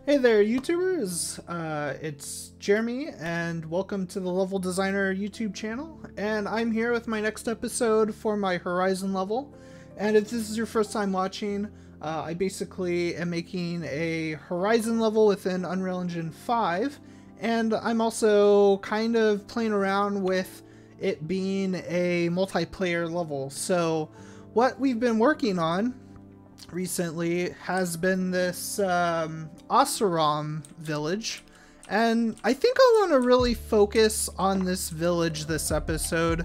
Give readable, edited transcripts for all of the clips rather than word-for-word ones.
Hey there, YouTubers! It's Jeremy, and welcome to the Level Designer YouTube channel. And I'm here with my next episode for my Horizon level. And if this is your first time watching, I basically am making a Horizon level within Unreal Engine 5. And I'm also kind of playing around with it being a multiplayer level. So what we've been working on recently has been this Oseram village, and I think I want to really focus on this village this episode.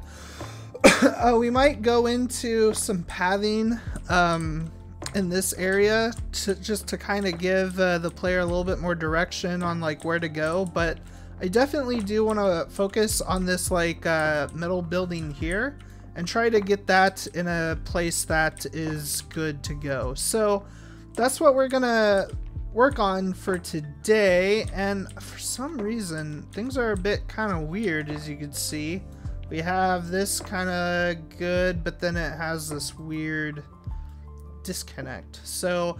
We might go into some pathing in this area just to kind of give the player a little bit more direction on like where to go, but I definitely do want to focus on this like metal building here and try to get that in a place that is good to go. So that's what we're gonna work on for today, and for some reason things are a bit kind of weird. As you can see, we have this kind of good, but then it has this weird disconnect. So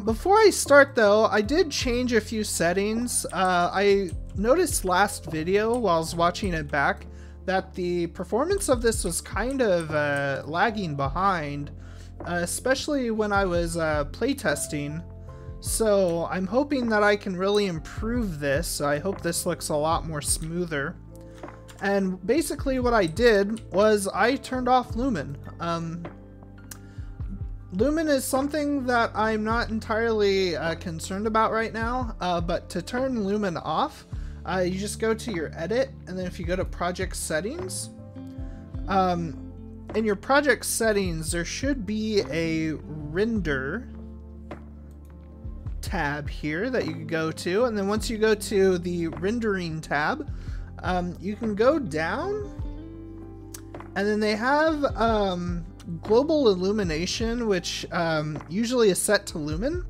before I start though, I did change a few settings. I noticed last video while I was watching it back that the performance of this was kind of lagging behind, especially when I was playtesting. So I'm hoping that I can really improve this. I hope this looks a lot more smoother. And basically what I did was I turned off Lumen. Lumen is something that I'm not entirely concerned about right now, but to turn Lumen off, you just go to your edit, and then if you go to project settings, in your project settings there should be a render tab here that you can go to, and then once you go to the rendering tab, you can go down, and then they have global illumination, which usually is set to lumen.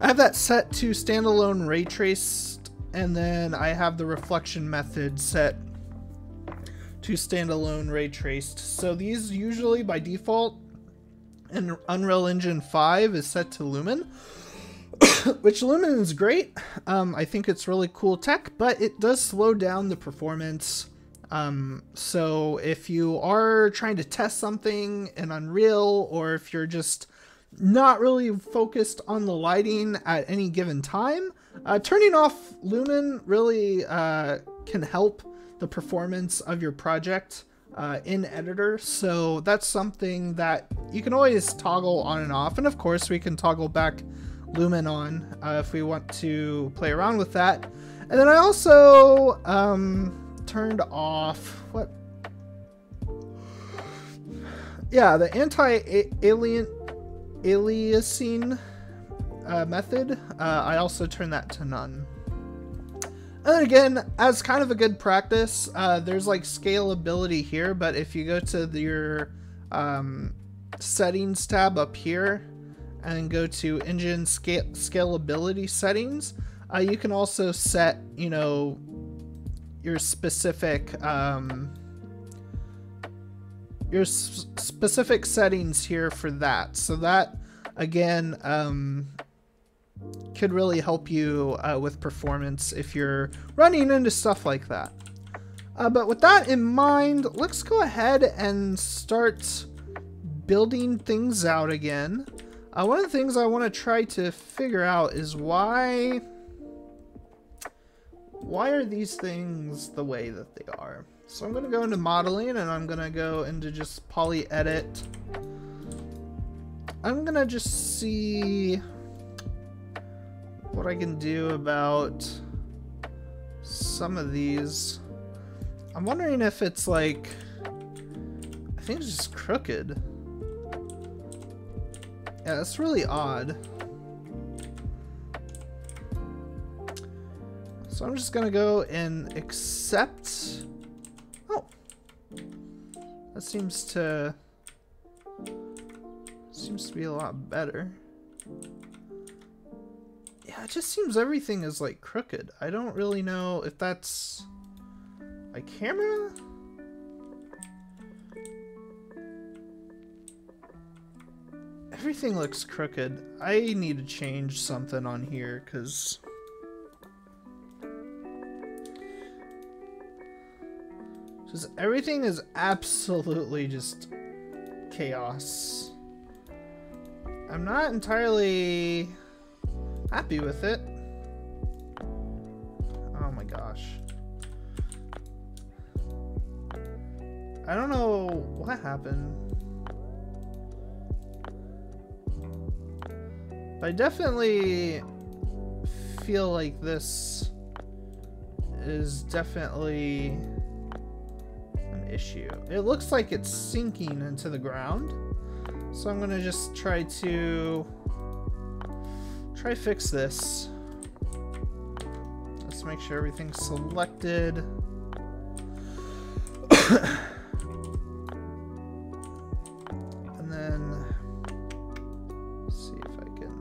I have that set to standalone ray trace, and then I have the reflection method set to standalone ray traced. So these usually by default in Unreal Engine 5 is set to lumen, which lumen is great. I think it's really cool tech, but it does slow down the performance. So if you are trying to test something in Unreal, or if you're just not really focused on the lighting at any given time, turning off Lumen really can help the performance of your project in editor. So that's something that you can always toggle on and off, and of course we can toggle back Lumen on if we want to play around with that. And then I also turned off the anti-aliasing method. I also turned that to none. And then again, as kind of a good practice, there's like scalability here, but if you go to your settings tab up here and go to engine scalability settings, you can also set, you know, your specific settings here for that. So that again could really help you with performance if you're running into stuff like that. But with that in mind, let's go ahead and start building things out again. One of the things I want to try to figure out is why are these things the way that they are? So I'm going to go into modeling, and I'm going to go into just poly edit. I'm going to just see what I can do about some of these. I'm wondering if it's like, I think it's just crooked. Yeah, that's really odd. So I'm just gonna go and accept. Oh, that seems to be a lot better. Yeah, it just seems everything is like crooked. I don't really know if that's my camera. Everything looks crooked. I need to change something on here because everything is absolutely just chaos. I'm not entirely happy with it. Oh my gosh. I don't know what happened. I definitely feel like this is definitely an issue. It looks like it's sinking into the ground. So I'm gonna just try fix this. Let's make sure everything's selected. And then see if I can.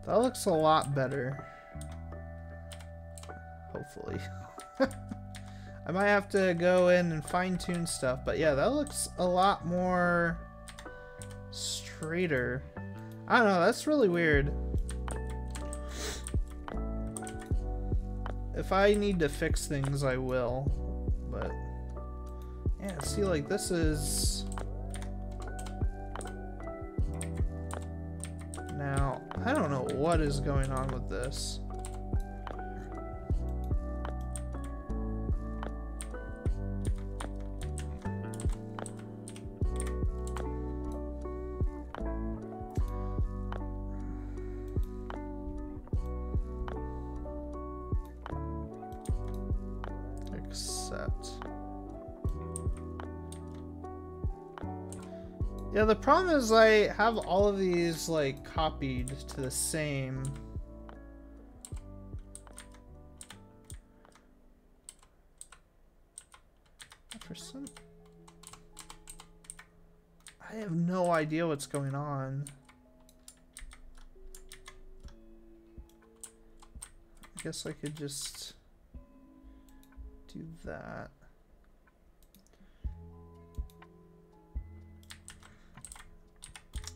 That looks a lot better. Hopefully. I might have to go in and fine-tune stuff, but yeah, that looks a lot more straighter. I don't know, that's really weird. If I need to fix things, I will. But yeah, see, like this is... Now, I don't know what is going on with this. Yeah, the problem is I have all of these like copied to the same. For some, I have no idea what's going on. I guess I could just do that.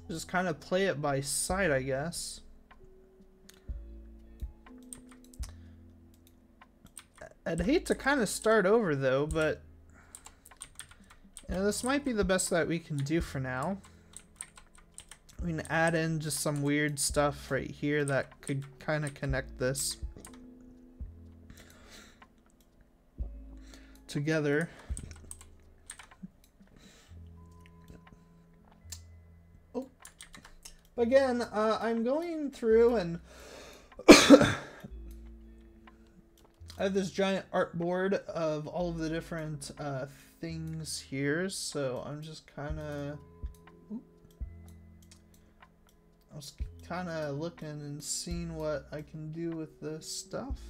Just kind of play it by sight, I guess. I'd hate to kind of start over though, but you know, this might be the best that we can do for now. We can add in just some weird stuff right here that could kind of connect this together. Again, I'm going through and I have this giant artboard of all of the different things here, so I'm just kind of looking and seeing what I can do with this stuff.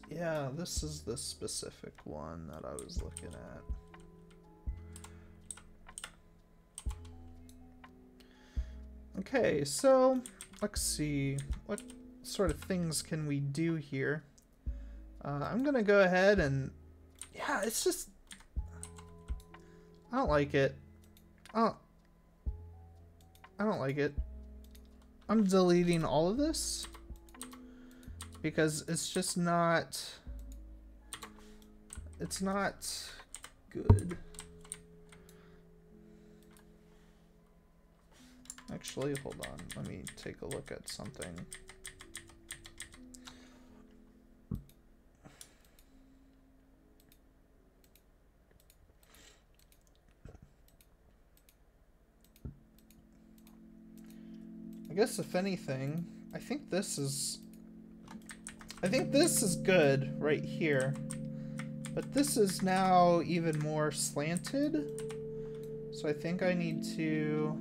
Yeah, this is the specific one that I was looking at. Okay, so let's see, what sort of things can we do here? I'm gonna go ahead and, yeah, it's just, I don't like it. I don't like it. I'm deleting all of this because it's just not, it's not good. Actually, hold on. Let me take a look at something. I guess if anything, I think this is good right here. But this is now even more slanted. So I think I need to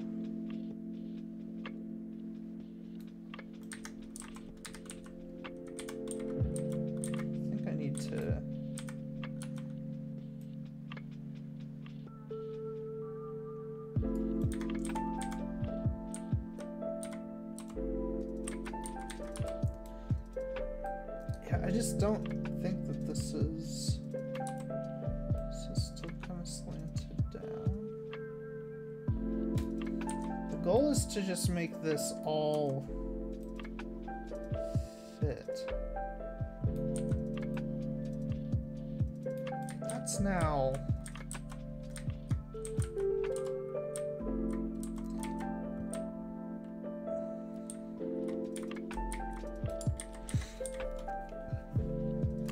I just don't think that this is still kind of slanted down. The goal is to just make this all fit. That's now.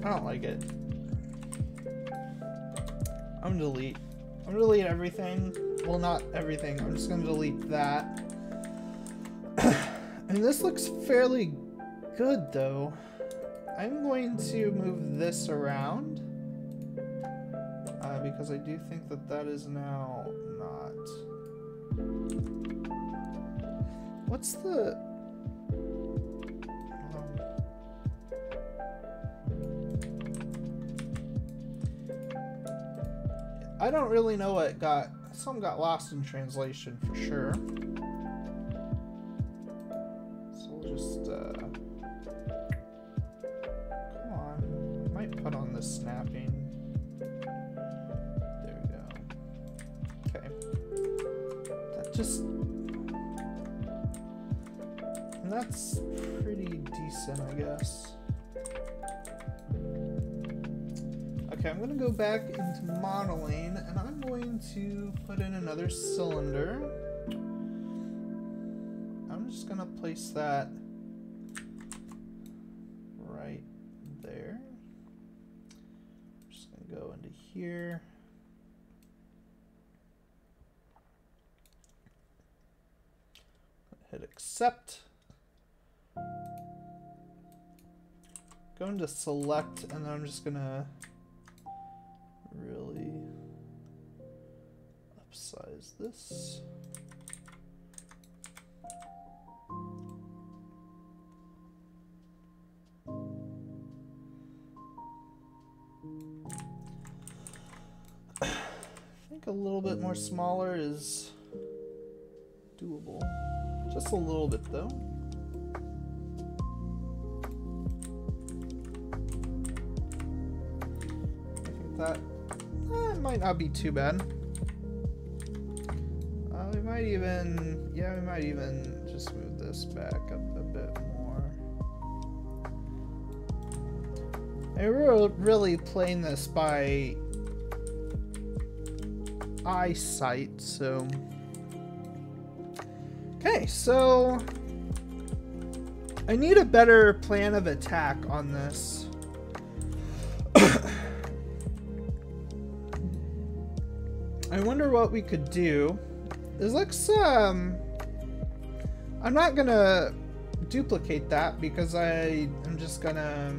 I don't like it. I'm gonna delete everything. Well, not everything. I'm just gonna delete that. And this looks fairly good, though. I'm going to move this around because I do think that that is now not. What's the? I don't really know what got. Some got lost in translation for sure. So we'll just come on. I might put on this snapping. There we go. Okay. That just, and that's pretty decent, I guess. Okay, I'm going to go back into modeling, and I'm going to put in another cylinder. I'm just going to place that right there. I'm just going to go into here. Hit accept. Go into select, and then I'm just going to really upsize this. I think a little bit more smaller is doable. Just a little bit though. I think that it might not be too bad. We might even, yeah, we might even just move this back up a bit more. And we're really playing this by eyesight, so. Okay, so I need a better plan of attack on this. I wonder what we could do. This looks, I'm not gonna duplicate that because I'm just gonna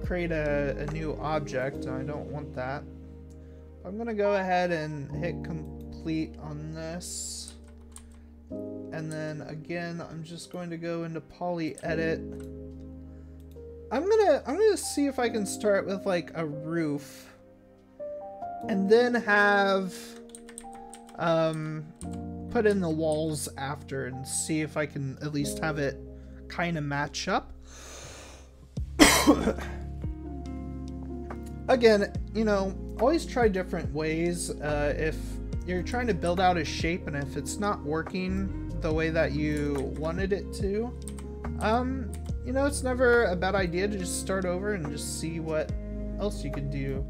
create a new object. I don't want that. I'm gonna go ahead and hit complete on this. And then again, I'm just going to go into poly edit. I'm gonna see if I can start with like a roof. And then have put in the walls after and see if I can at least have it kind of match up. Again, you know, always try different ways. If you're trying to build out a shape and if it's not working the way that you wanted it to, you know, it's never a bad idea to just start over and just see what else you could do.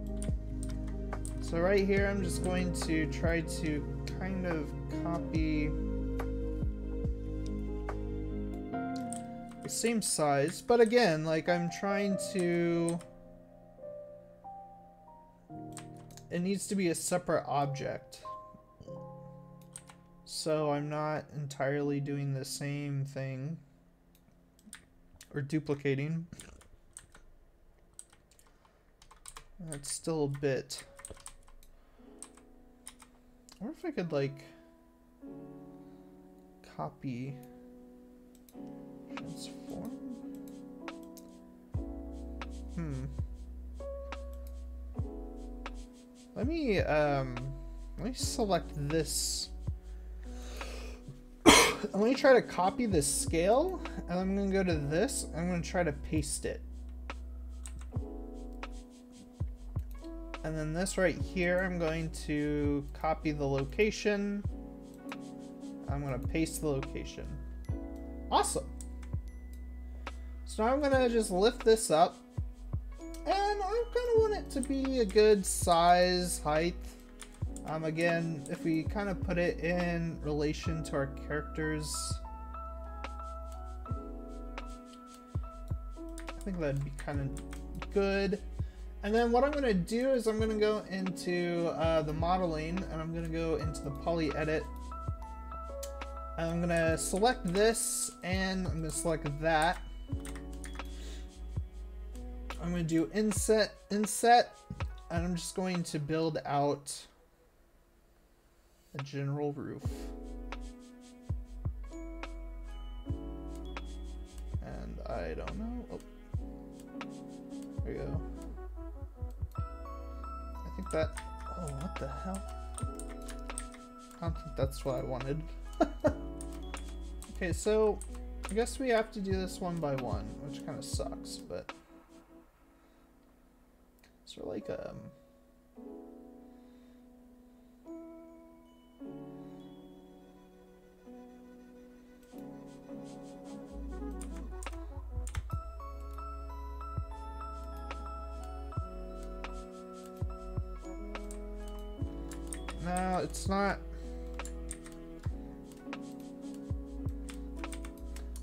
So right here, I'm just going to try to kind of copy the same size, but again, like I'm trying to, it needs to be a separate object. So I'm not entirely doing the same thing or duplicating. That's still a bit. I wonder if I could like copy, transform. Let me select this Let me try to copy this scale, and I'm going to go to this. I'm going to try to paste it. And then this right here, I'm going to copy the location. I'm going to paste the location. Awesome. So now I'm going to just lift this up. And I kind of want it to be a good size, height. Again, if we kind of put it in relation to our characters, I think that'd be kind of good. And then what I'm going to do is I'm going to go into the modeling, and I'm going to go into the poly edit. I'm going to select this, and I'm going to select that. I'm going to do inset, and I'm just going to build out a general roof. And I don't know. Oh. There we go. I think that... Oh, what the hell? I don't think that's what I wanted. Okay, so I guess we have to do this one by one, which kind of sucks, but... So like, no, it's not.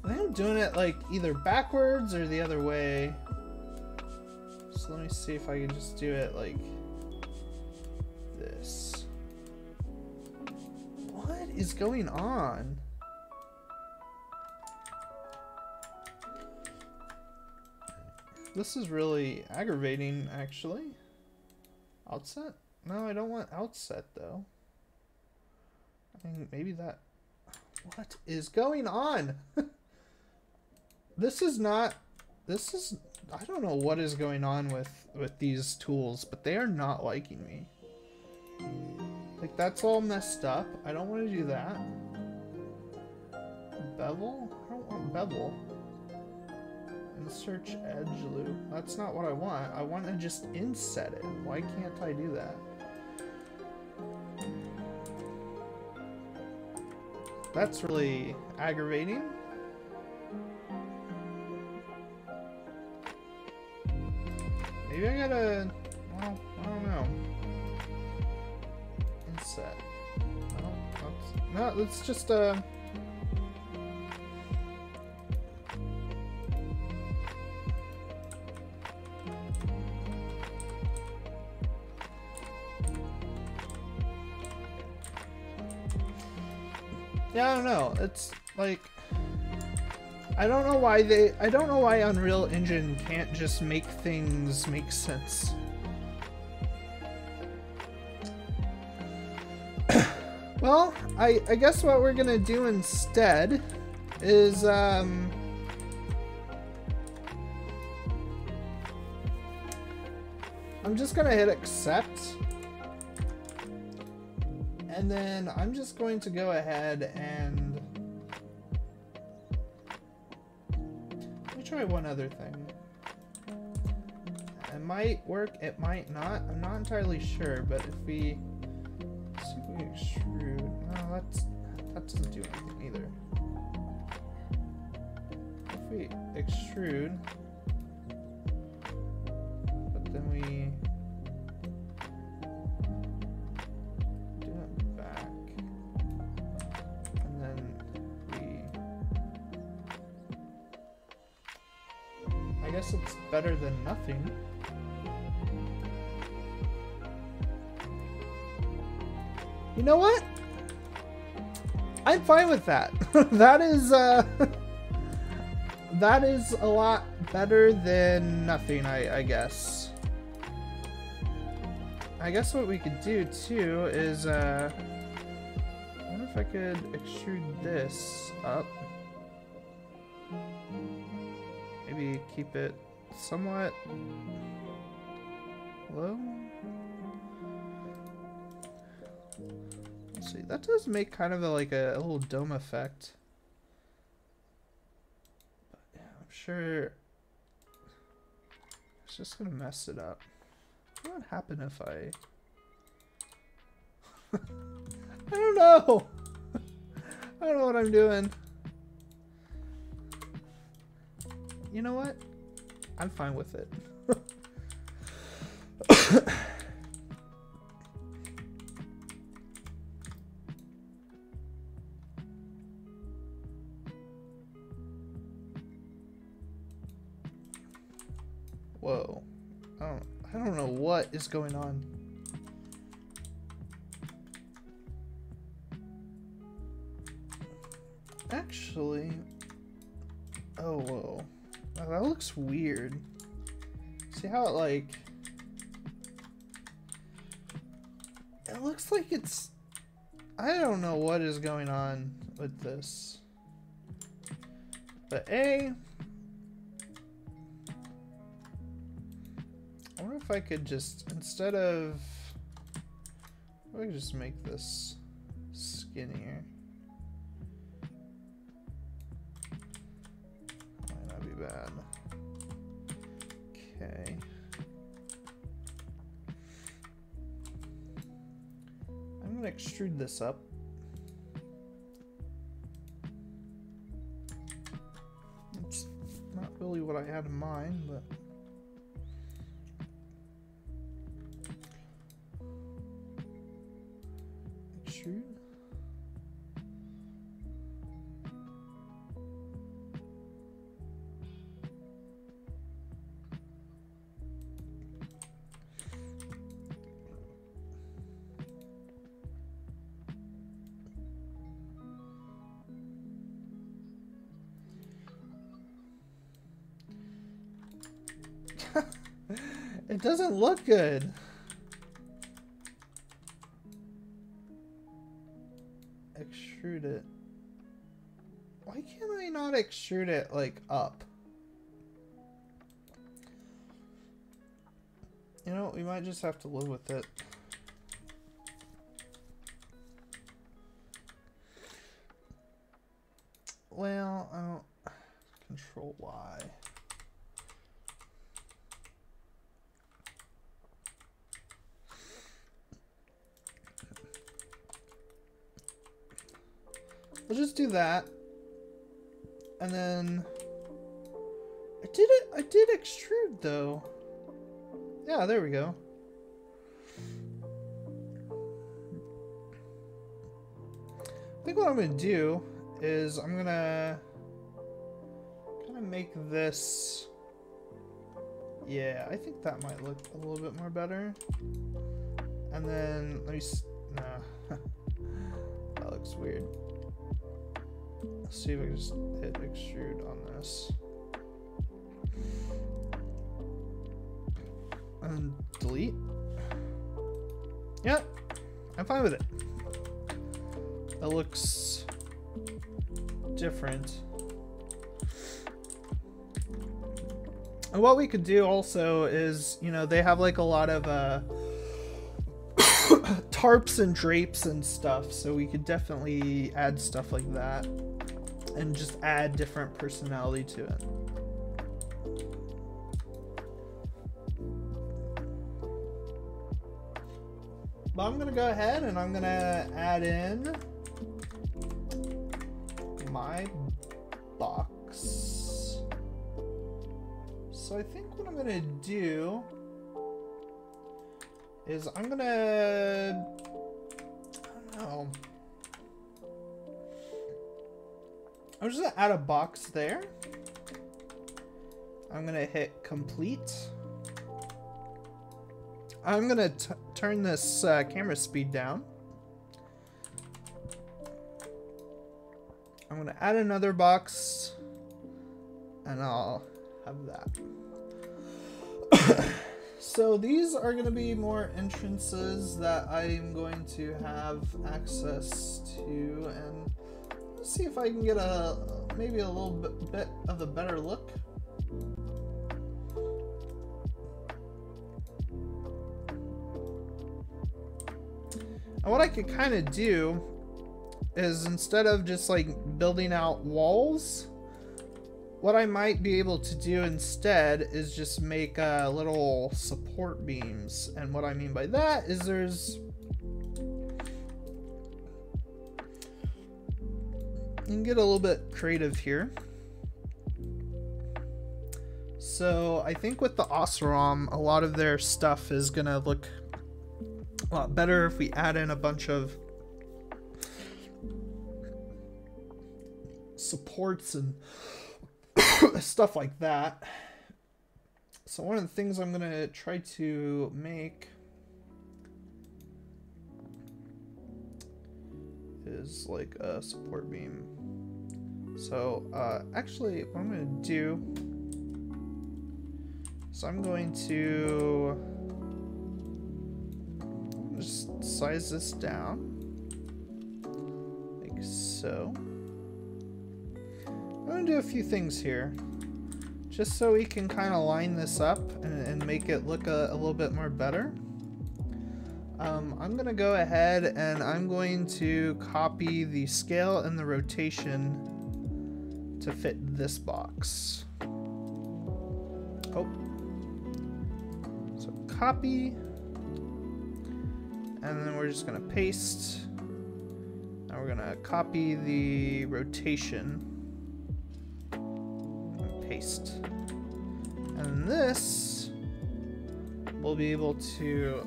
I think I'm doing it like either backwards or the other way. So let me see if I can just do it like this. What is going on? This is really aggravating, actually. Outset? No, I don't want outset, though. I think maybe that... What is going on? This is not... This is... I don't know what is going on with these tools, but they are not liking me. Like, that's all messed up. I don't want to do that. Bevel? I don't want bevel. Insert edge loop. That's not what I want. I want to just inset it. Why can't I do that? That's really aggravating. Maybe I gotta... Well, I don't know. Inset. No, it's just yeah, I don't know. It's like... I don't know why Unreal Engine can't just make things make sense. Well, I guess what we're gonna do instead is I'm just gonna hit accept, and then I'm just going to go ahead and try one other thing. It might work, it might not. I'm not entirely sure, but if we see if we extrude, no, that doesn't do anything either. If we extrude, but then we do it back, and then I guess it's better than nothing. You know what? I'm fine with that. That is a lot better than nothing, I guess. I guess what we could do too is I wonder if I could extrude this up. Maybe keep it somewhat low. Let's see, that does make kind of like a little dome effect. sure it's just gonna mess it up. What would happen if I... I don't know! I don't know what I'm doing. You know what? I'm fine with it. Whoa. I don't know what is going on. Actually, oh, whoa. Oh, that looks weird. See how it, like... It looks like it's... I don't know what is going on with this. But I wonder if I could just, instead of... I could just make this skinnier. Might not be bad. Okay. I'm gonna extrude this up. It's not really what I had in mind, but... Extrude. It doesn't look good. Extrude it. Why can't I not extrude it like up? You know, we might just have to live with it. Well, I don't... Control Y. We'll just do that. And then... I did extrude though. Yeah, there we go. I think what I'm gonna do is I'm gonna kind of make this... Yeah, I think that might look a little bit more better. And then, let me... Nah. That looks weird. Let's see if I can just hit extrude on this. And delete. Yep, I'm fine with it. That looks different. And what we could do also is, you know, they have like a lot of tarps and drapes and stuff, so we could definitely add stuff like that and just add different personality to it. But I'm gonna go ahead and I'm gonna add in my box. So I think what I'm gonna do is I'm gonna, I don't know, I'm just gonna add a box there. I'm gonna hit complete. I'm gonna turn this camera speed down. I'm gonna add another box and I'll have that. So these are going to be more entrances that I'm going to have access to, and let's see if I can get maybe a little bit of a better look. And what I could kind of do is, instead of just like building out walls, what I might be able to do instead is just make little support beams. And what I mean by that is you can get a little bit creative here. So I think with the Oseram, a lot of their stuff is gonna look a lot better if we add in a bunch of supports and stuff like that. So one of the things I'm gonna try to make is like a support beam. So actually what I'm gonna do, so I'm going to just size this down like so. I'm going to do a few things here just so we can kind of line this up and make it look a little bit more better. I'm going to go ahead and I'm going to copy the scale and the rotation to fit this box. Oh. So copy, and then we're just going to paste. Now we're going to copy the rotation and paste. And this we'll be able to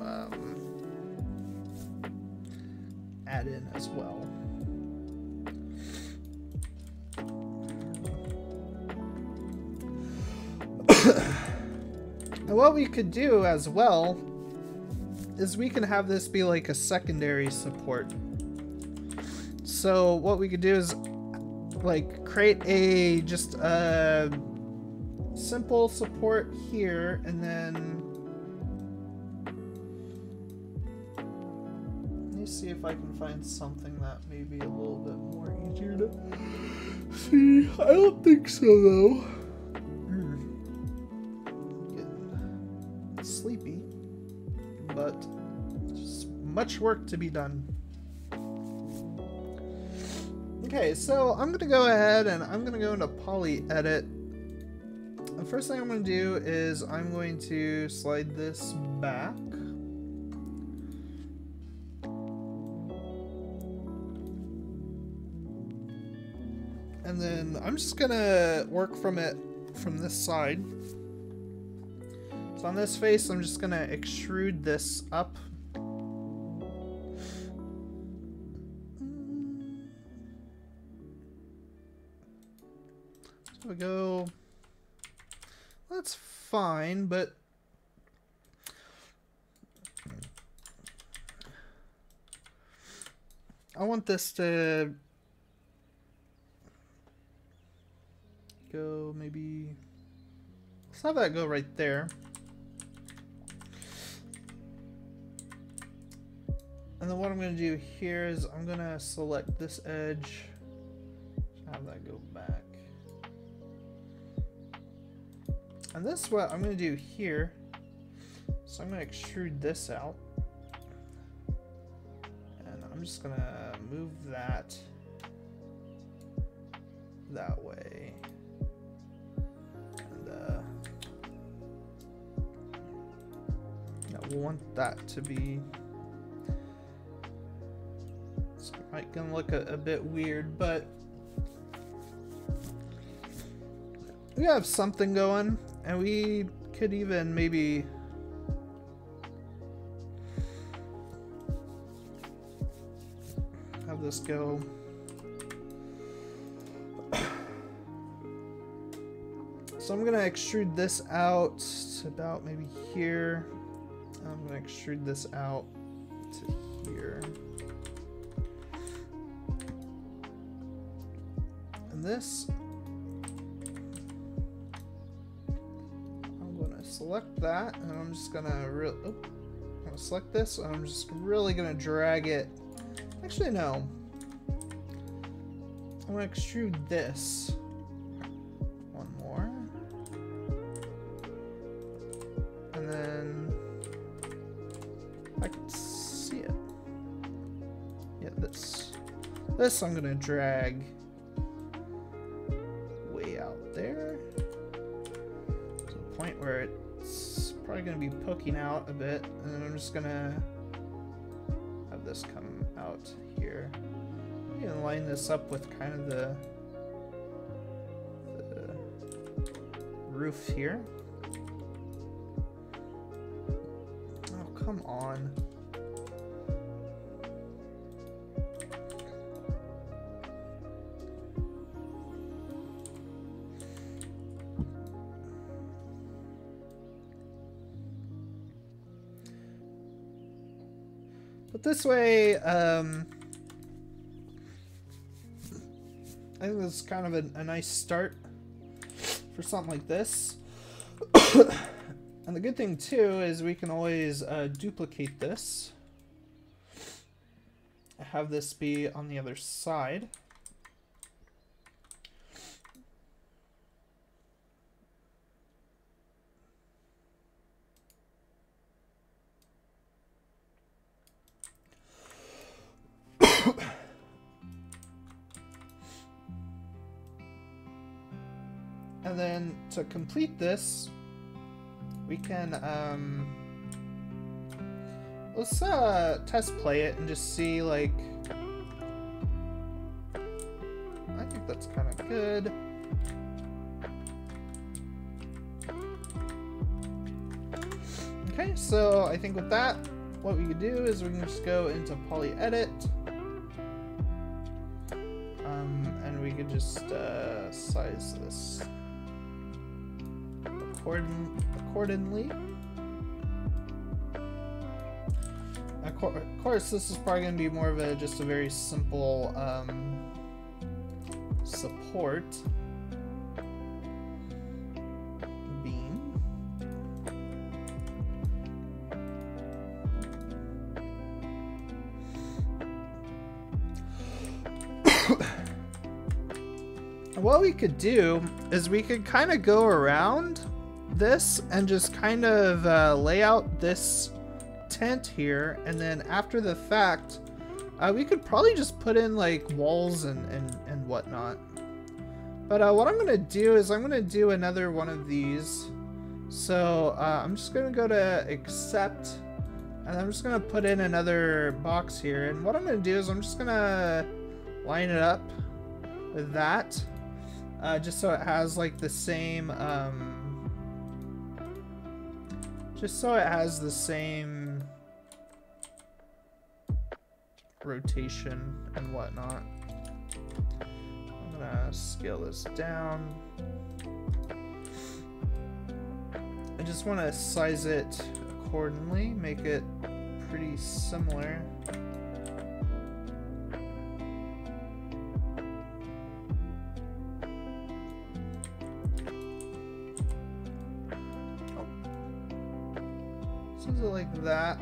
add in as well. And what we could do as well is we can have this be like a secondary support. So what we could do is like create just a simple support here, and then let me see if I can find something that may be a little bit more easier to see. I don't think so though. Getting sleepy, but just much work to be done. Okay, so I'm gonna go ahead and I'm gonna go into poly edit. The first thing I'm going to do is I'm going to slide this back. And then I'm just going to work from this side. So on this face, I'm just going to extrude this up. So we go... That's fine, but I want this to go maybe, let's have that go right there. And then what I'm going to do here is I'm going to select this edge, have that go back. And this is what I'm going to do here. So I'm going to extrude this out. And I'm just going to move that way. And I want that to be... It's going to look a bit weird, but we have something going. And we could even maybe have this go. So I'm going to extrude this out to about maybe here. I'm going to extrude this out to here. And this, select that, and I'm just gonna select this, and I'm just really gonna drag it. Actually, no. I'm gonna extrude this. One more. And then I can see it. Yeah, this I'm gonna drag way out there. To the point where it's probably going to be poking out a bit, and then I'm just going to have this come out here. I'm going to line this up with kind of the roof here. Oh, come on. But this way, I think this is kind of a nice start for something like this. And the good thing too is we can always duplicate this. Have this be on the other side. And then to complete this, we can let's test play it and just see, like, I think that's kind of good. Okay, so I think with that, what we could do is we can just go into poly edit, and we could just size this accordingly. Of course, this is probably going to be more of just a very simple support beam. What we could do is we could kind of go around this and just kind of lay out this tent here, and then after the fact we could probably just put in like walls and whatnot. But what I'm gonna do is I'm gonna do another one of these. So I'm just gonna go to accept, and I'm just gonna put in another box here, and what I'm gonna do is I'm just gonna line it up with that, just so it has like the same rotation and whatnot. I'm gonna scale this down. I just want to size it accordingly, make it pretty similar. Like that.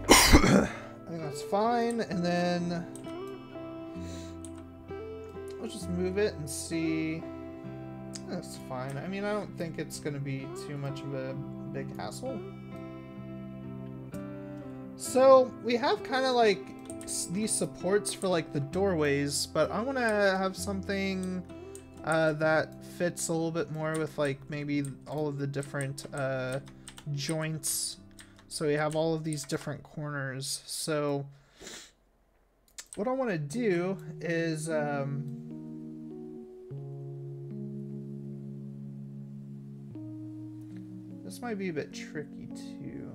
I think that's fine, and then let's just move it and see. That's fine. I mean, I don't think it's going to be too much of a big hassle. So we have kind of like these supports for like the doorways, but I want to have something that fits a little bit more with like maybe all of the different joints. So we have all of these different corners. So what I want to do is this might be a bit tricky too.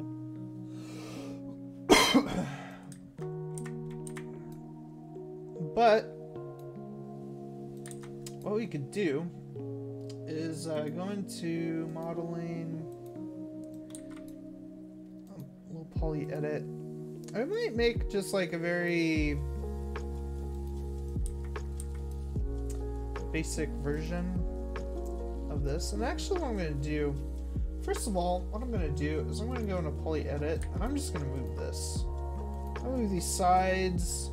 But what we could do is go into modeling, a little poly edit. I might make just like a very basic version of this. And actually what I'm going to do, first of all, what I'm going to do is I'm going to go into poly edit, and I'm just going to move this. I'll move these sides,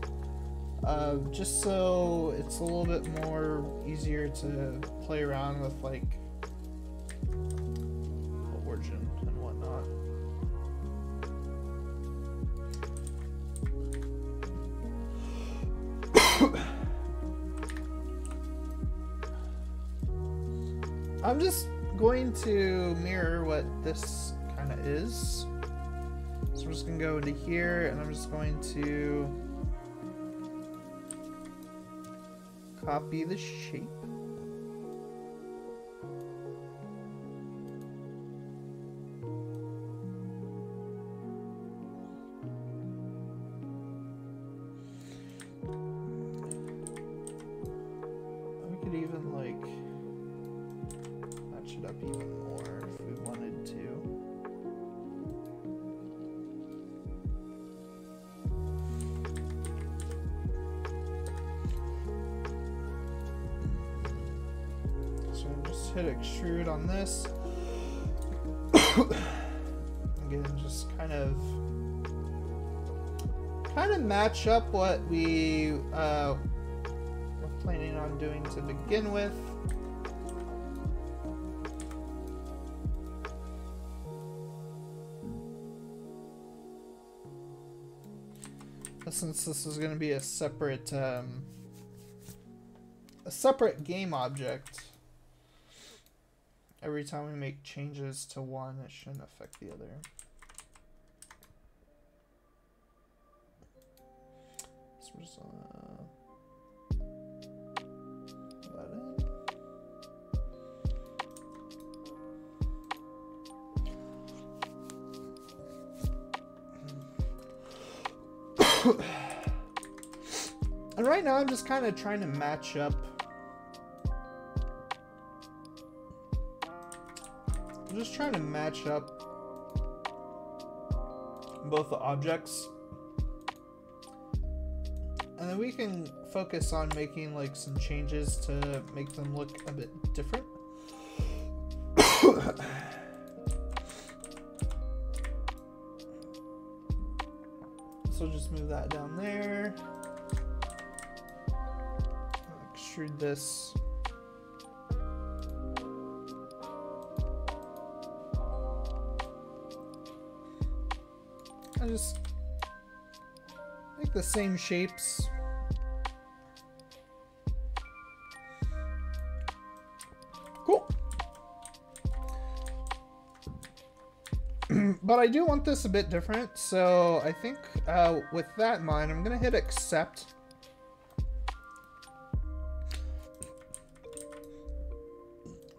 just so it's a little bit more easier to play around with like origin and whatnot. I'm just going to mirror what this kind of is. So I'm just going to go into here, and I'm just going to copy the shape. We could even like match it up even more if we wanted to. Hit extrude on this. Again, just kind of match up what we were planning on doing to begin with. Since this is going to be a separate game object, every time we make changes to one, it shouldn't affect the other. So we're just that in. And right now I'm just kind of trying to match up. I'm just trying to match up both the objects, and then we can focus on making like some changes to make them look a bit different. So just move that down there, extrude this. I just make the same shapes. Cool. But I do want this a bit different, so I think with that in mind, I'm going to hit accept.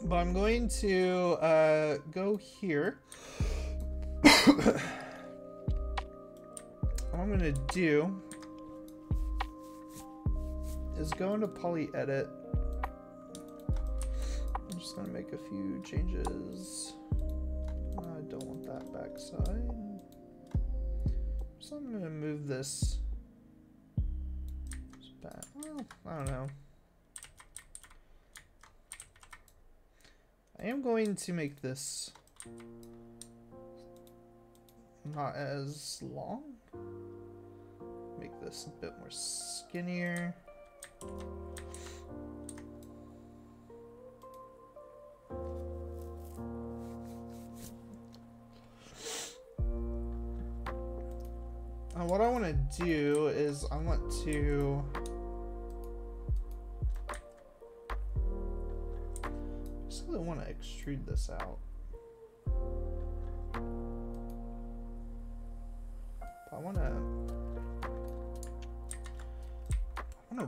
But I'm going to go here. What I'm going to do is go into poly edit. I'm just going to make a few changes. I don't want that backside. So I'm going to move this back. Well, I don't know. I am going to make this not as long. Make this a bit more skinnier. And what I want to do is I want to extrude this out. I want to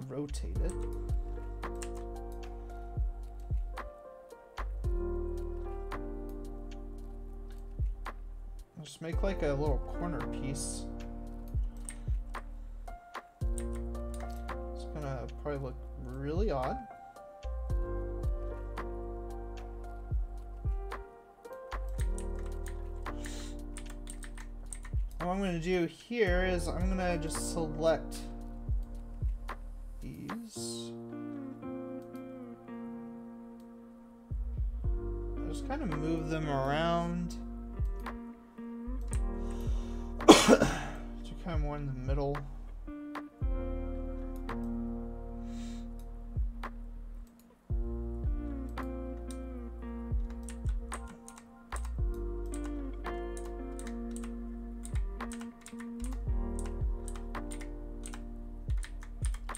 rotate it. Just make like a little corner piece. It's gonna probably look really odd. What I'm going to do here is I'm going to just select these. Just kind of move them around to kind of more in the middle.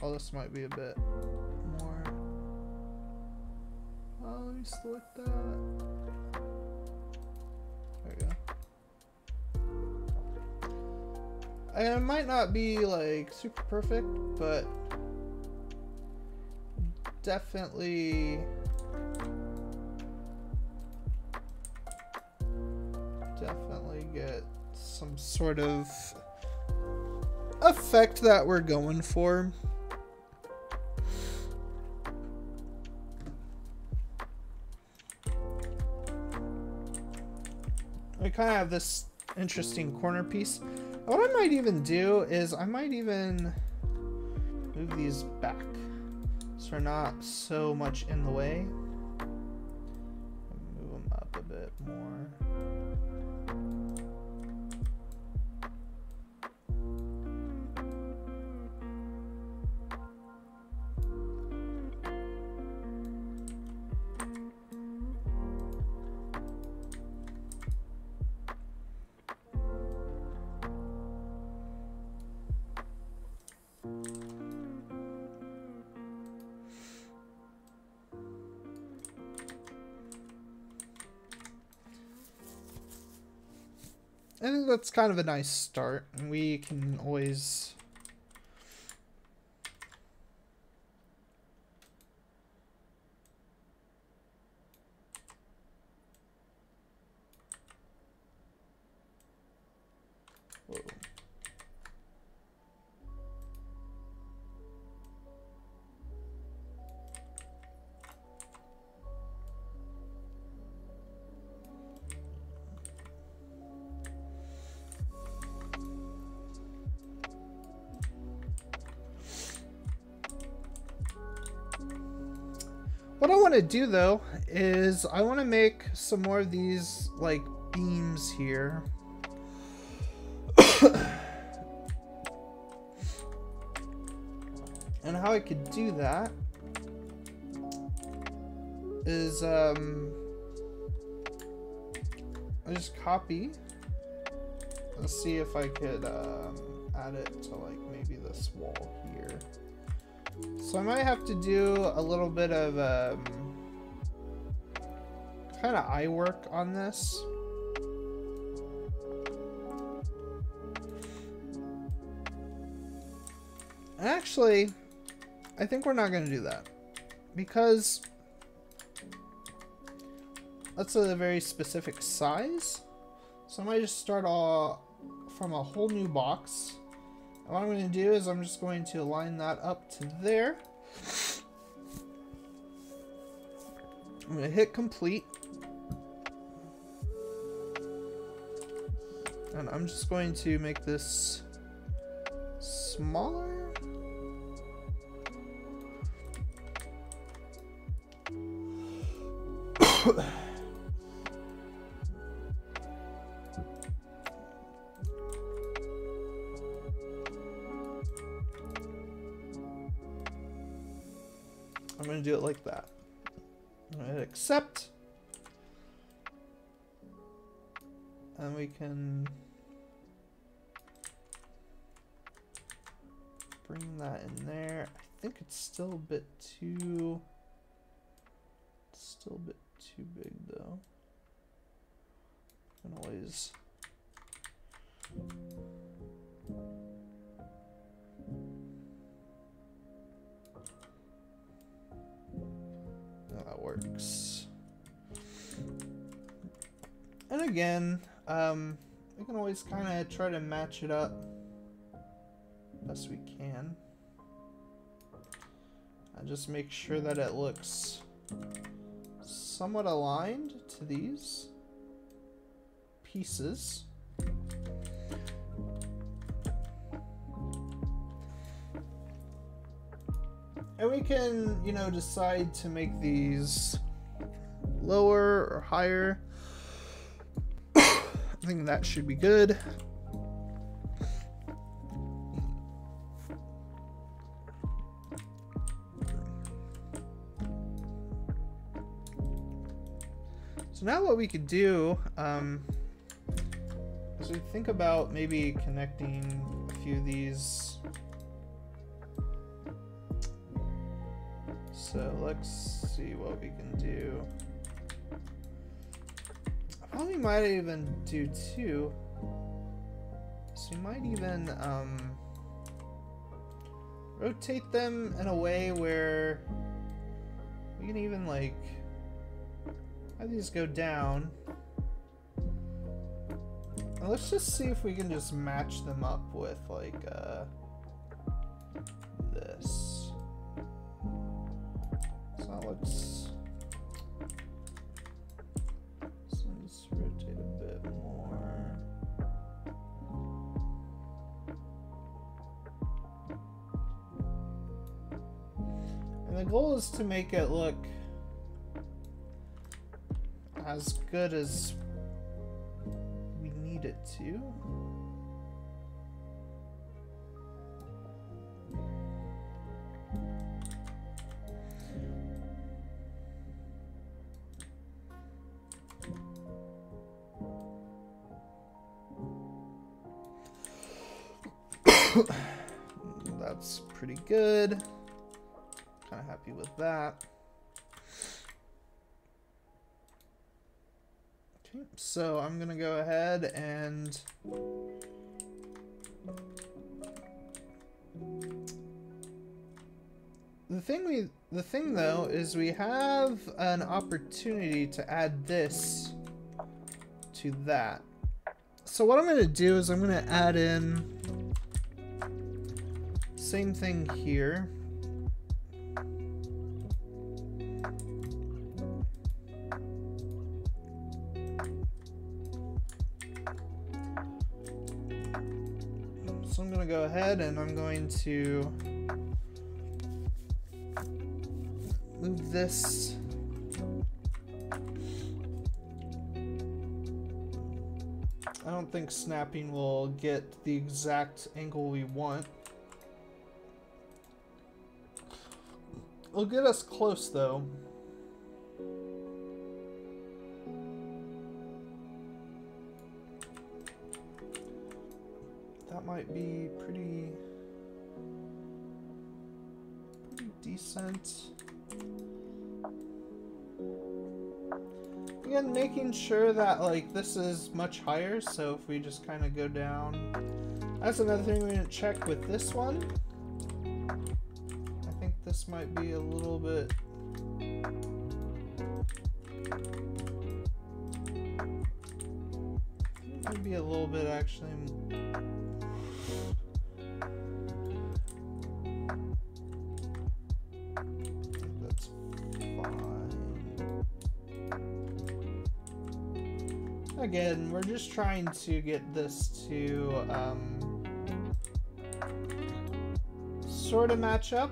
Oh, this might be a bit more. Oh, me select that. There we go. And it might not be like super perfect, but definitely get some sort of effect that we're going for. We kind of have this interesting corner piece. What I might even do is I might even move these back so they're not so much in the way. Move them up a bit more. I think that's kind of a nice start, and we can always whoa. What I want to do though is I want to make some more of these like beams here. And how I could do that is I just copy. Let's see if I could add it to like maybe this wall here. So I might have to do a little bit of kind of eye work on this. And actually, I think we're not going to do that because that's a very specific size. So I might just start all from a whole new box. And what I'm going to do is I'm just going to line that up to there. I'm going to hit complete. And I'm just going to make this smaller. I'm going to do it like that. I'm going to hit accept. And we can bring that in there. I think it's still a bit too... It's still a bit too big though. I can always... That works. And again, we can always kind of try to match it up best we can. And just make sure that it looks somewhat aligned to these pieces. And we can, you know, decide to make these lower or higher. I think that should be good. So now what we could do is we think about maybe connecting a few of these. So let's see what we can do. we might even do two. So we might even rotate them in a way where we can even like have these go down. And let's just see if we can just match them up with like this. So that looks. So let's rotate a bit more. And the goal is to make it look as good as we need it to. That's pretty good. Kind of happy with that. Okay, so I'm gonna go ahead and the thing though is we have an opportunity to add this to that. So what I'm gonna do is I'm gonna add in same thing here. So I'm going to go ahead and I'm going to move this I don't think snapping will get the exact angle we want. It'll get us close though. That might be pretty decent. Again, making sure that like this is much higher, so if we just kind of go down. That's another thing we didn't check with this one. I think this might be a little bit maybe a little bit actually. That's fine. Again, we're just trying to get this to sort of match up.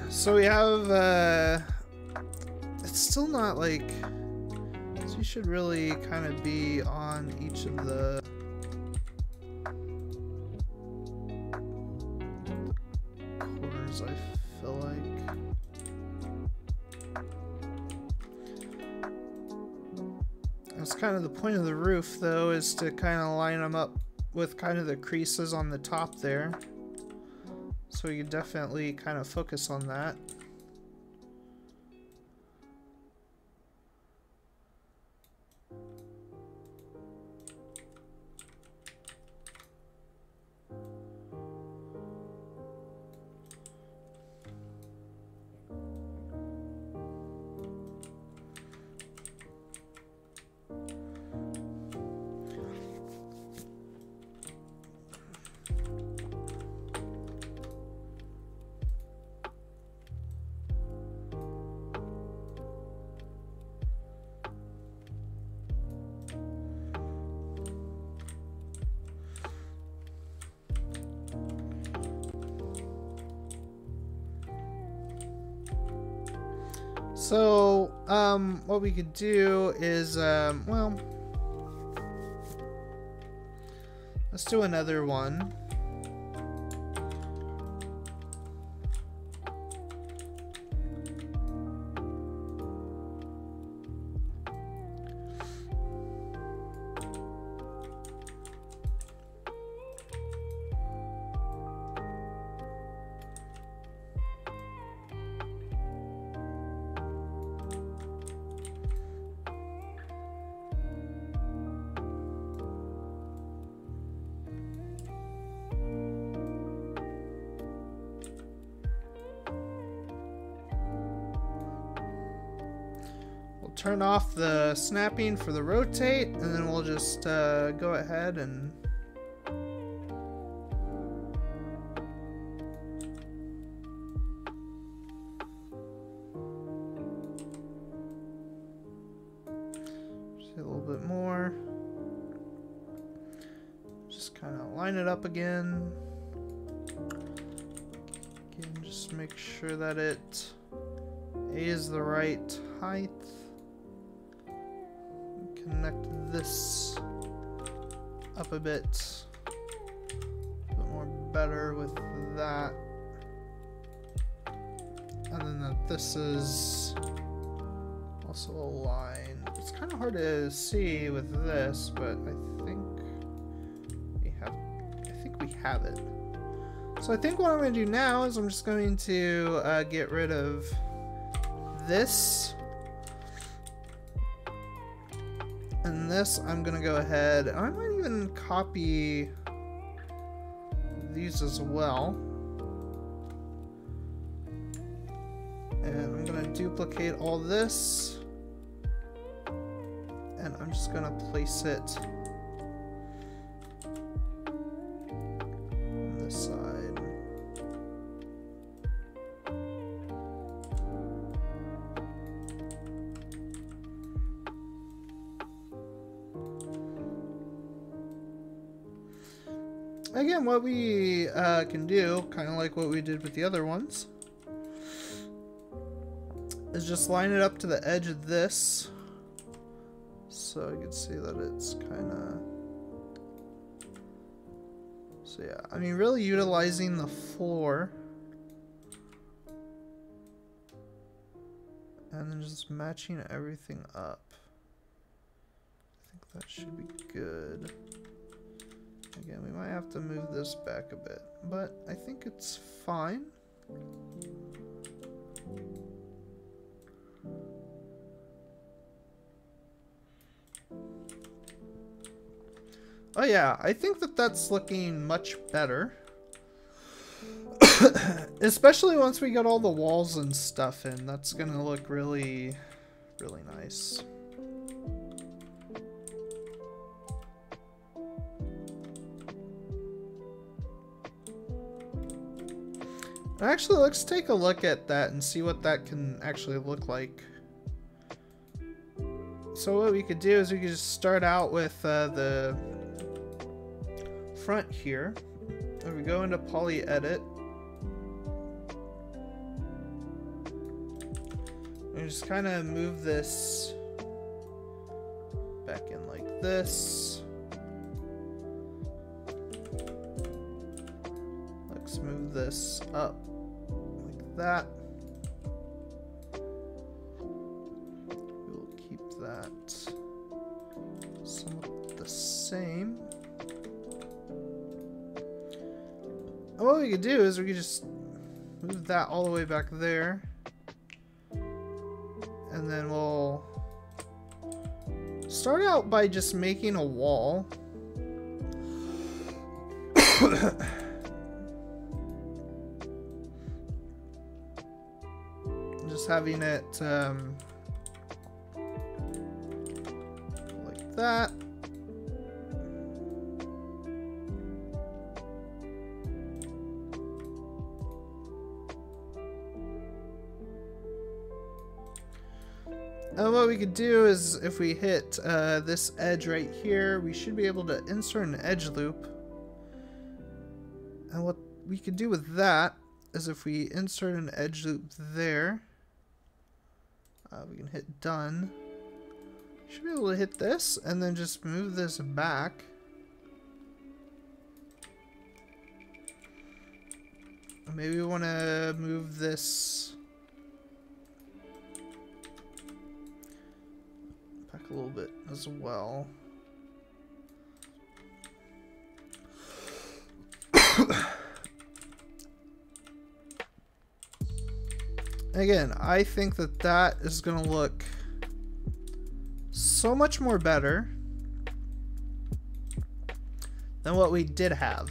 So we have it's still not like, so you should really kind of be on each of the corners, I feel like. That's kind of the point of the roof though, is to kind of line them up with kind of the creases on the top there. So you definitely kind of focus on that. So, what we could do is, well, let's do another one. turn off the snapping for the rotate, and then we'll just go ahead and just a little bit more. Just kind of line it up again. Again, just make sure that it is the right height. Connect this up a bit more better with that. And then that this is also aligned. It's kind of hard to see with this, but I think we have it. So I think what I'm going to do now is I'm just going to get rid of this. And this, I'm going to go ahead, and I might even copy these as well. And I'm going to duplicate all this. And I'm just going to place it on this side. Again, what we can do, kind of like what we did with the other ones, is just line it up to the edge of this, so you can see that it's kind of... So yeah, I mean, really utilizing the floor, and then just matching everything up. I think that should be good. Again, we might have to move this back a bit, but I think it's fine. Oh yeah, I think that that's looking much better. Especially once we get all the walls and stuff in, that's gonna look really, really nice. Actually, let's take a look at that and see what that can actually look like. So what we could do is we could just start out with the front here. And we go into Poly Edit. And just kind of move this back in like this. Let's move this up like that. We'll keep that somewhat the same. And what we could do is we could just move that all the way back there. And then we'll start out by just making a wall. Just having it like that. And what we could do is, if we hit this edge right here, we should be able to insert an edge loop. And what we could do with that is, if we insert an edge loop there, we can hit done. Should be able to hit this and then just move this back. Maybe we want to move this back a little bit as well. Again, I think that that is going to look so much more better than what we did have.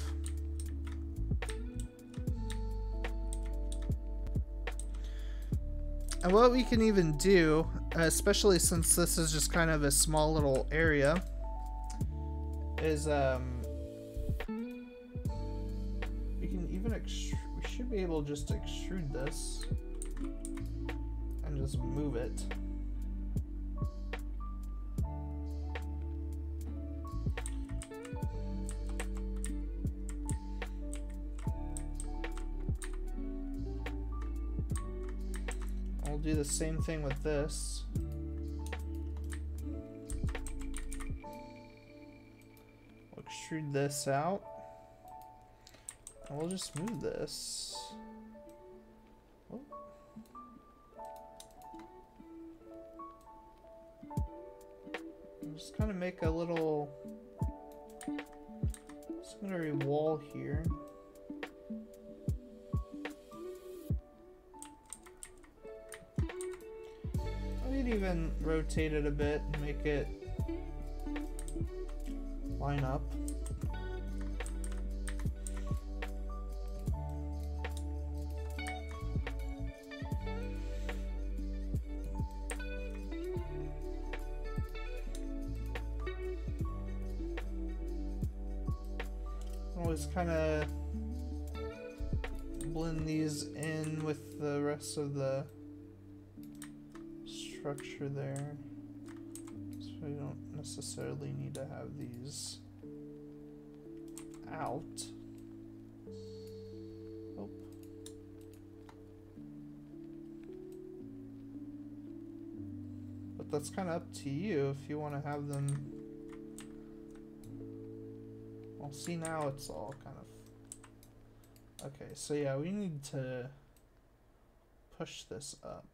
And what we can even do especially since this is just kind of a small little area, is we can even we should be able just to extrude this and just move it. We'll do the same thing with this. We'll extrude this out. And we'll just move this. Oh. Just kind of make a little secondary wall here. I'd even rotate it a bit and make it line up. Always kind of blend these in with the rest of the structure there, so we don't necessarily need to have these out. Oh. But that's kind of up to you if you want to have them. Well, see, now it's all kind of okay. So yeah, we need to push this up.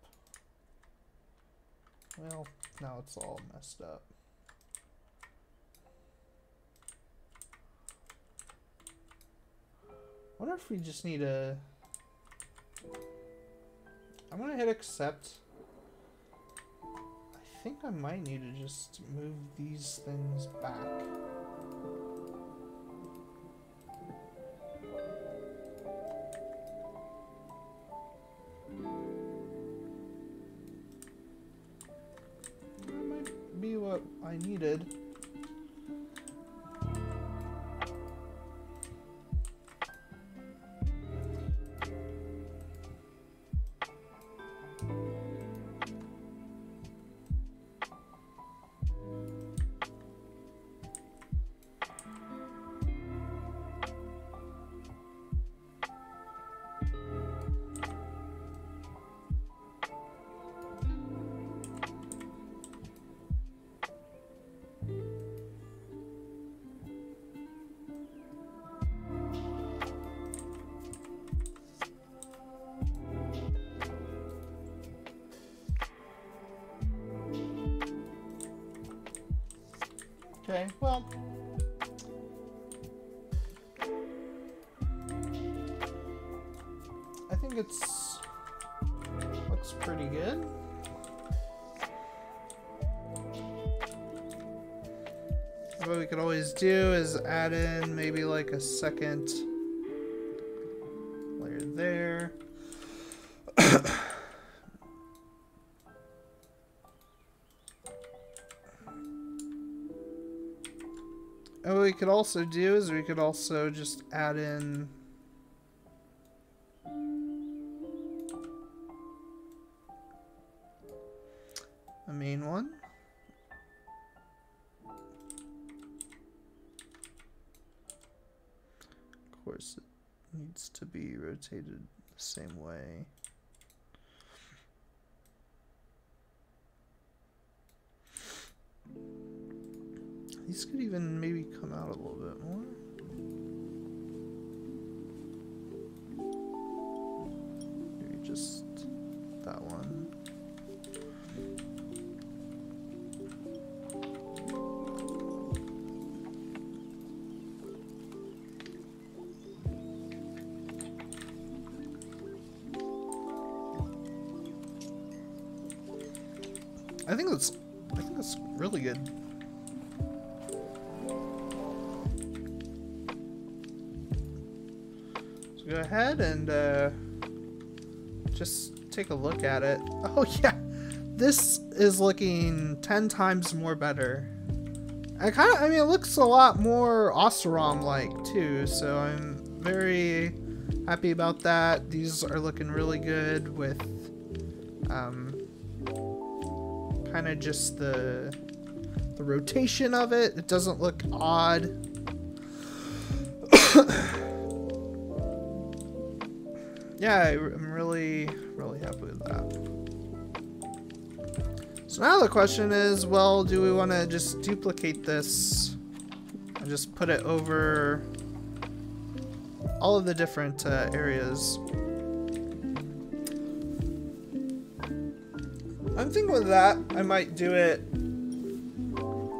Well, now it's all messed up. I wonder if we just need a... I'm gonna hit accept. I think I might need to just move these things back. Be what I needed. Okay, well, I think looks pretty good. What we could always do is add in maybe like a second layer there. And what we could also do is we could also just add in a main one. Of course, it needs to be rotated the same way. These could even maybe come out a little bit more. Maybe just that one. I think that's really good. So go ahead and just take a look at it. Oh yeah, this is looking 10 times more better. I mean, it looks a lot more Oseram-like too, so I'm very happy about that. These are looking really good with kind of just the rotation of it. It doesn't look odd. Yeah, I'm really happy with that. So now the question is, well, do we want to just duplicate this and just put it over all of the different areas? I'm thinking with that, I might do it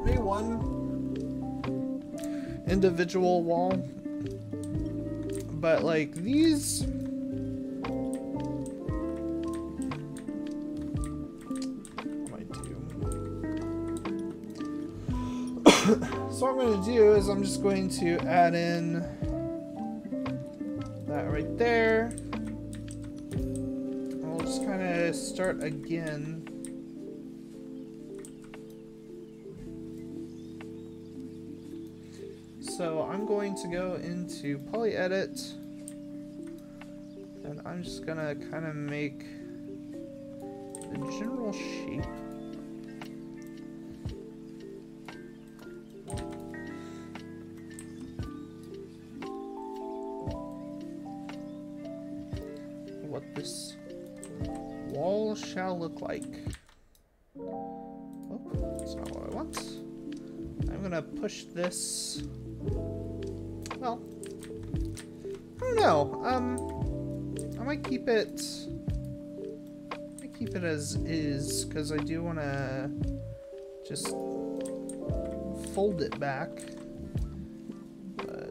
maybe one individual wall, but like these, so what I'm going to do is I'm just going to add in that right there. And we'll just kind of start again. So I'm going to go into Poly Edit, and I'm just going to kind of make the general shape. What this wall shall look like. Oh, that's not what I want. I'm gonna push this. Well, I don't know. I might keep it. As is, because I do want to just fold it back. I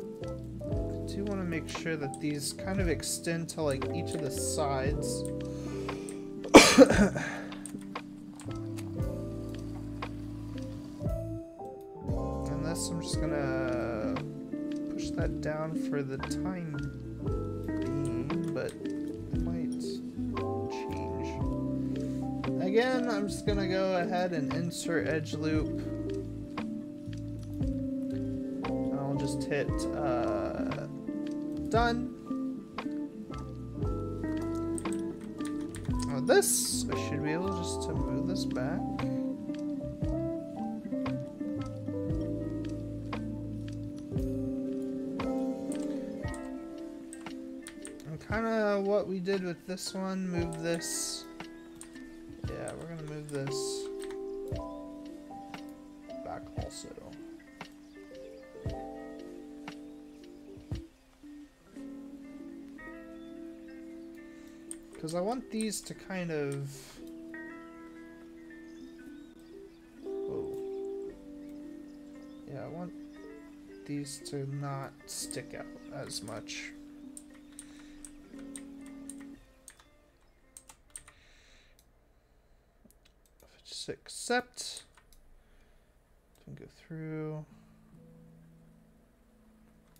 do want to make sure that these kind of extend to like each of the sides. And this, I'm just gonna push that down for the time being, but it might change. Again, I'm just gonna go ahead and insert edge loop. I'll just hit done. Now this, I should be able just to move this back. And kind of what we did with this one, move this. Yeah, we're gonna move this back also. Because I want these to kind of... Whoa. Yeah, I want these to not stick out as much. Just accept. And go through.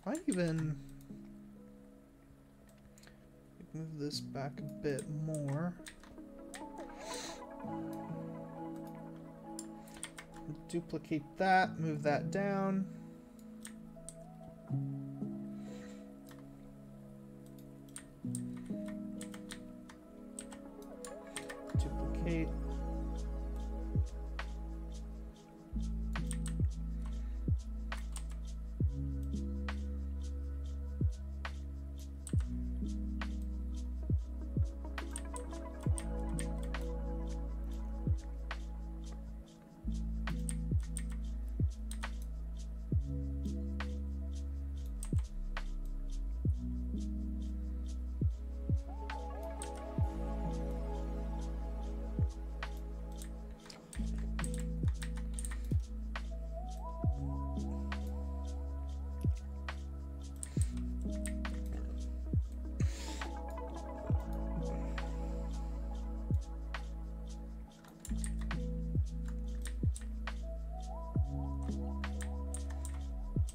Why even... Move this back a bit more. Duplicate that, move that down. Duplicate.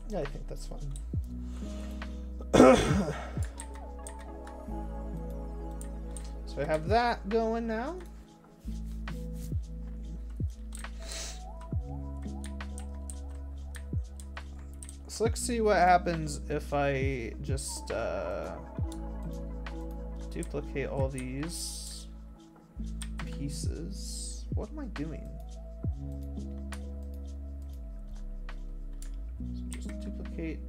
Yeah, I think that's fine. So I have that going now. So let's see what happens if I just duplicate all these pieces. What am I doing? So just duplicate.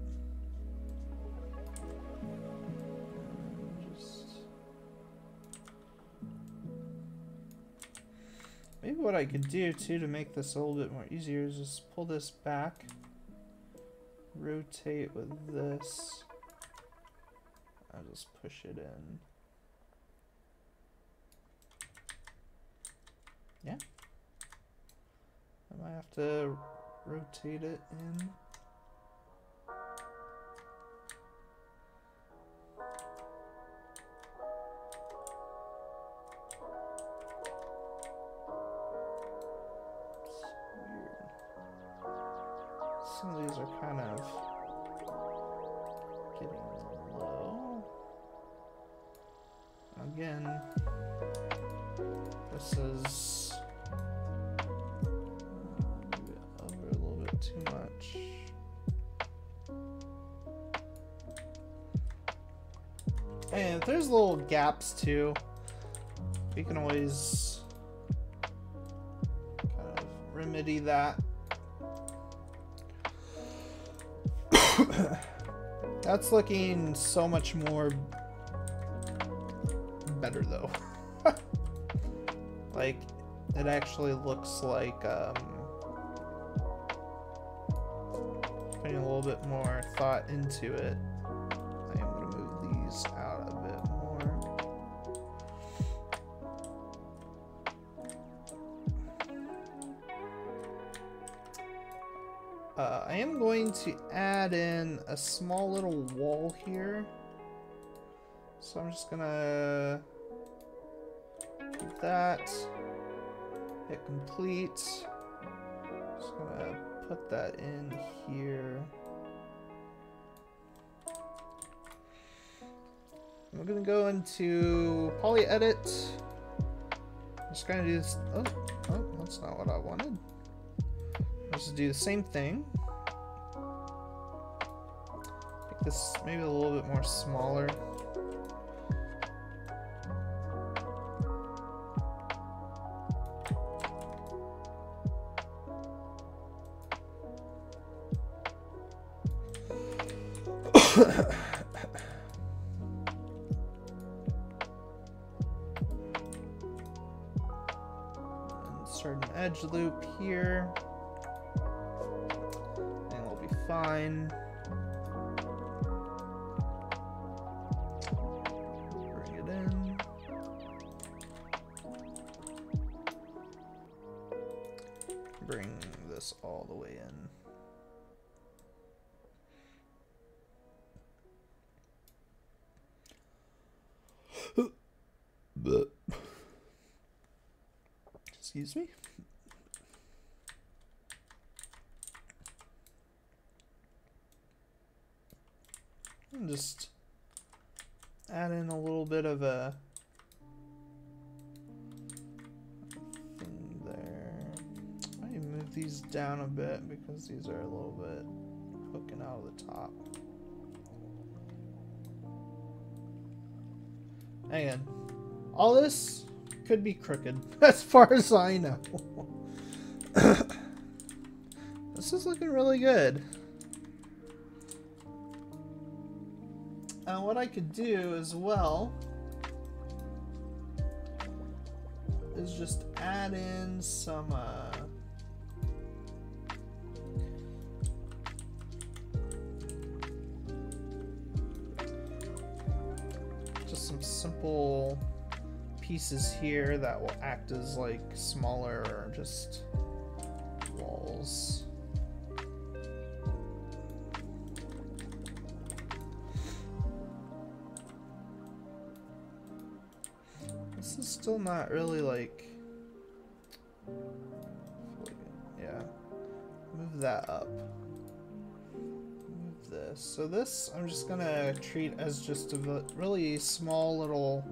Maybe what I could do too to make this a little bit more easier is just pull this back, rotate with this, I'll just push it in. Yeah. I might have to rotate it in. Some of these are kind of getting low. Again, this is over a little bit too much. And if there's little gaps too, we can always kind of remedy that. That's looking so much more better though. Like, it actually looks like putting a little bit more thought into it. I am going to move these out a bit more. I am going to add in a small little wall here. So I'm just gonna do that, hit complete. Just gonna put that in here. I'm gonna go into poly edit. I'm just gonna do this. Oh, that's not what I wanted. Let's do the same thing. Make this maybe a little bit more smaller. Insert an edge loop here. Fine. Bring it in. Bring this all the way in. Excuse me. And just add in a little bit of a thing there. I might move these down a bit because these are a little bit hooking out of the top. Again, all this could be crooked as far as I know. This is looking really good. What I could do as well is just add in some just some simple pieces here that will act as like smaller or just walls. This is still not really like, yeah, move that up, move this. So this I'm just gonna treat as just a really small little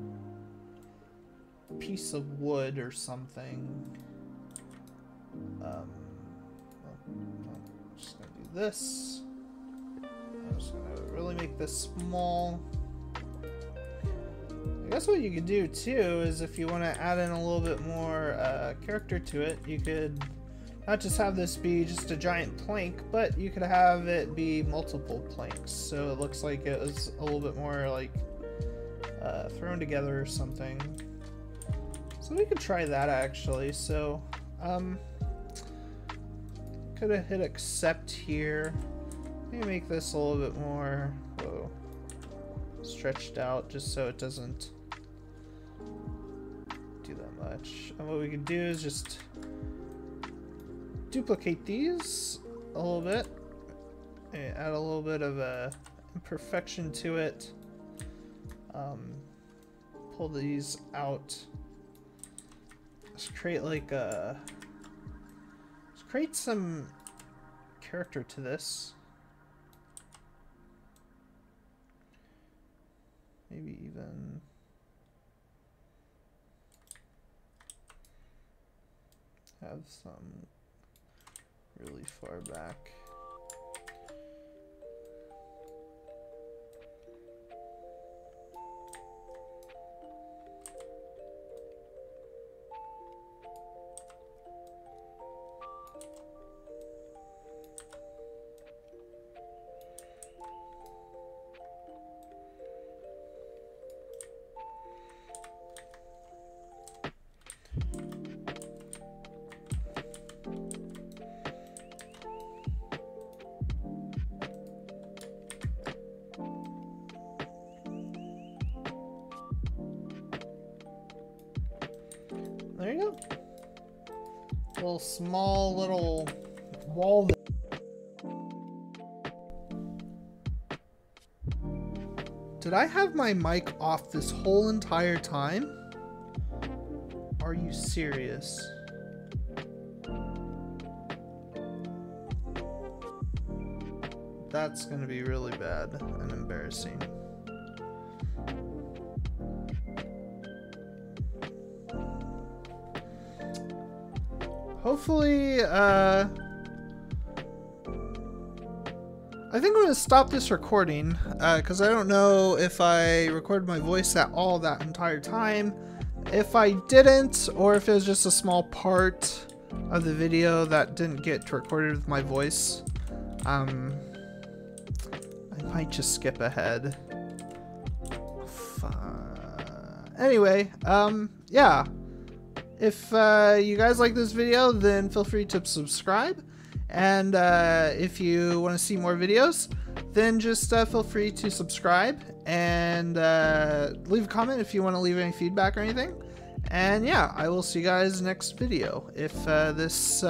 piece of wood or something. I'm just gonna do this. I'm just gonna really make this small. I guess what you could do too is if you want to add in a little bit more character to it, you could not just have this be just a giant plank, but you could have it be multiple planks, so it looks like it was a little bit more like thrown together or something. So we could try that actually. So could have hit accept here. Maybe make this a little bit more stretched out just so it doesn't do that much. And what we can do is just duplicate these a little bit, add a little bit of a imperfection to it, pull these out, just create like a, just create some character to this. Maybe even have some really far back. There you go. Little small little wall. Did I have my mic off this whole entire time? Are you serious? That's gonna be really bad and embarrassing. Hopefully, I think I'm going to stop this recording, because I don't know if I recorded my voice at all that entire time. If I didn't, or if it was just a small part of the video that didn't get recorded with my voice, I might just skip ahead. Anyway, yeah. If you guys like this video, then feel free to subscribe. And if you want to see more videos, then just feel free to subscribe and leave a comment if you want to leave any feedback or anything. And yeah, I will see you guys next video if this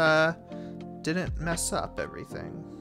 didn't mess up everything.